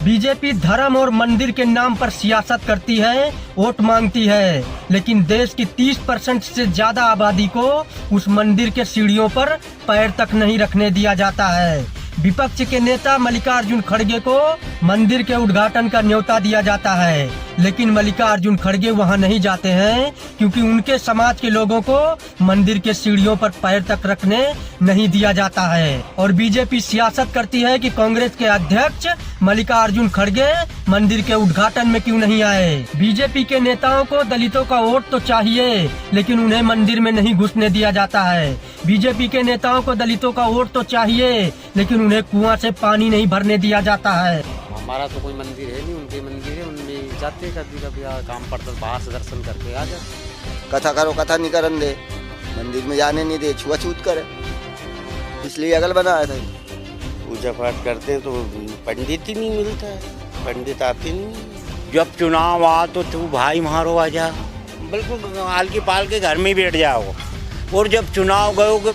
BJP धर्म और मंदिर के नाम पर सियासत करती है, वोट मांगती है, लेकिन देश की 30% से ज्यादा आबादी को उस मंदिर के सीढ़ियों पर पैर तक नहीं रखने दिया जाता है। विपक्ष के नेता मल्लिकार्जुन खड़गे को मंदिर के उद्घाटन का न्योता दिया जाता है, लेकिन मल्लिकार्जुन खड़गे वहां नहीं जाते हैं क्योंकि उनके समाज के लोगों को मंदिर के सीढ़ियों पर पैर तक रखने नहीं दिया जाता है। और बीजेपी सियासत करती है कि कांग्रेस के अध्यक्ष मल्लिकार्जुन खड़गे मंदिर के उद्घाटन में क्यों नहीं आए। बीजेपी के नेताओं को दलितों का वोट तो चाहिए, लेकिन उन्हें मंदिर में नहीं घुसने दिया जाता है। बीजेपी के नेताओं को दलितों का वोट तो चाहिए, लेकिन उन्हें कुआं से पानी नहीं भरने दिया जाता है। हमारा तो कोई मंदिर है नहीं, उनके मंदिर है, उनमें जाते कभी कभी काम पड़ता बाहर से दर्शन करके आ जाते। कथा करो, कथा नहीं करन दे, मंदिर में जाने नहीं दे, छुआछूत करे, इसलिए अगल बनाया था। पूजा पाठ करते तो पंडित ही नहीं मिलता है, पंडित आते नहीं। जब चुनाव आ तो तू भाई मारो आ जा, बिल्कुल हल्की पाल के घर में बैठ जाओ, और जब चुनाव गए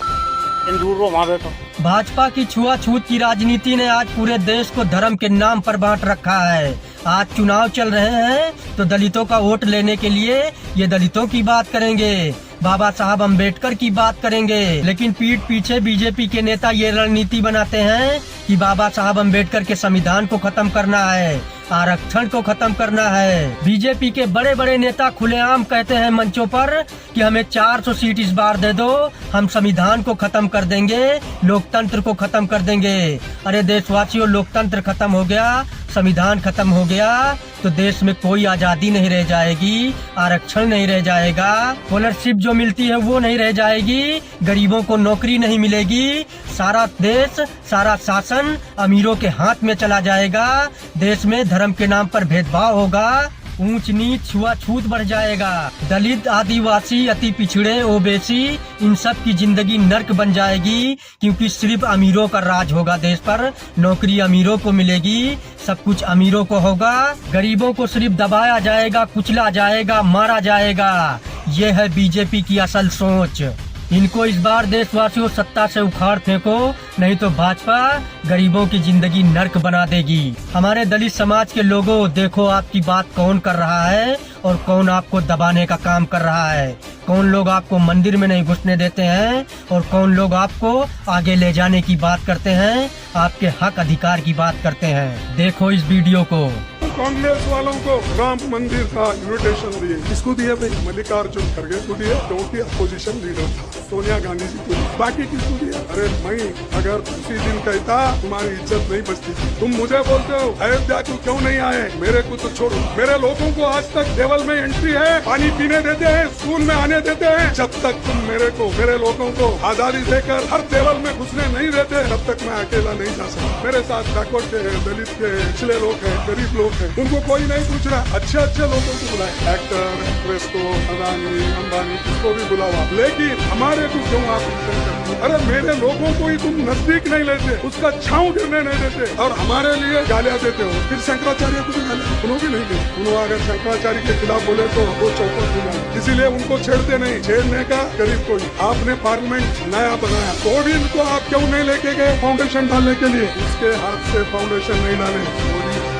दूर रो वहाँ बैठो। भाजपा की छुआछूत की राजनीति ने आज पूरे देश को धर्म के नाम पर बांट रखा है। आज चुनाव चल रहे हैं तो दलितों का वोट लेने के लिए ये दलितों की बात करेंगे, बाबा साहब अम्बेडकर की बात करेंगे, लेकिन पीठ पीछे बीजेपी के नेता ये रणनीति बनाते हैं कि बाबा साहब अम्बेडकर के संविधान को खत्म करना है, आरक्षण को खत्म करना है। बीजेपी के बड़े बड़े नेता खुलेआम कहते हैं मंचों पर कि हमें 400 सीट इस बार दे दो, हम संविधान को खत्म कर देंगे, लोकतंत्र को खत्म कर देंगे। अरे देशवासियों, लोकतंत्र खत्म हो गया, संविधान खत्म हो गया तो देश में कोई आजादी नहीं रह जाएगी, आरक्षण नहीं रह जाएगा, स्कॉलरशिप जो मिलती है वो नहीं रह जाएगी, गरीबों को नौकरी नहीं मिलेगी, सारा देश, सारा शासन अमीरों के हाथ में चला जाएगा, देश में धर्म के नाम पर भेदभाव होगा, ऊंच नीच छुआछूत बढ़ जाएगा, दलित, आदिवासी, अति पिछड़े, ओबीसी, इन सब की जिंदगी नर्क बन जाएगी, क्योंकि सिर्फ अमीरों का राज होगा देश पर, नौकरी अमीरों को मिलेगी, सब कुछ अमीरों को होगा, गरीबों को सिर्फ दबाया जाएगा, कुचला जाएगा, मारा जाएगा। ये है बीजेपी की असल सोच। इनको इस बार देशवासियों सत्ता से उखाड़ फेंको, नहीं तो भाजपा गरीबों की जिंदगी नर्क बना देगी। हमारे दलित समाज के लोगों, देखो आपकी बात कौन कर रहा है और कौन आपको दबाने का काम कर रहा है। कौन लोग आपको मंदिर में नहीं घुसने देते हैं और कौन लोग आपको आगे ले जाने की बात करते हैं, आपके हक अधिकार की बात करते हैं। देखो इस वीडियो को। कांग्रेस वालों को राम मंदिर का इन्विटेशन दिए, किसको दिया भाई? मल्लिकार्जुन खड़गे को दिया, क्योंकि अपोजिशन लीडर था। सोनिया गांधी जी को, बाकी किसको दिया? अरे मैं अगर उसी दिन कहता तुम्हारी इज्जत नहीं बचती थी। तुम मुझे बोलते हो अयोध्या को क्यों नहीं आए, मेरे को तो छोड़ो। मेरे लोगों को आज तक केवल में एंट्री है, पानी पीने देते हैं, स्कूल में आने देते हैं। जब तक तुम मेरे को, मेरे लोगों को आजादी देकर हर टेबल में घुसने नहीं देते, तब तक मैं अकेला नहीं जा सकता। मेरे साथ बैकवर्ड के, दलित के, पिछले लोग हैं, गरीब लोग हैं, उनको कोई नहीं पूछ रहा। अच्छे अच्छे लोगों को बुलाए, एक्टर, एक्ट्रेस को, अदानी, अंबानी, किसको भी बुलावा, लेकिन हमारे को क्यों आप इंसल्ट करते? अरे मेरे लोगों को ही तुम नजदीक नहीं लेते, उसका छांव गिरने नहीं देते और हमारे लिए गालियां देते हो। फिर शंकराचार्य को भी गालियां उन्होंने नहीं दी। उन्होंने अगर शंकराचार्य के खिलाफ बोले तो वो चौपट हो जाए, इसीलिए उनको छेड़ते नहीं। छेड़ने का गरीब कोई। आपने पार्लियामेंट नया बनाया तो भी इनको आप क्यों नहीं लेके गए फाउंडेशन डालने के लिए? उसके हाथ से फाउंडेशन नहीं डाले।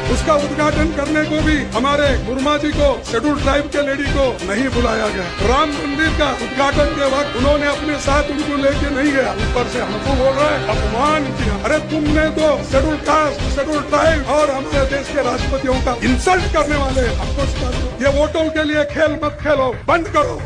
उसका उद्घाटन करने को भी हमारे मुर्मा जी को, शेड्यूल ट्राइब के लेडी को नहीं बुलाया गया। राम मंदिर का उद्घाटन के वक्त उन्होंने अपने साथ उनको लेके नहीं गया, ऊपर से हमको बोल रहा है अपमान किया। अरे तुमने तो शेड्यूल कास्ट, शेड्यूल ट्राइब और हमारे देश के राष्ट्रपतियों का इंसल्ट करने वाले, हमको ये वोटों के लिए खेल मत खेलो, बंद करो।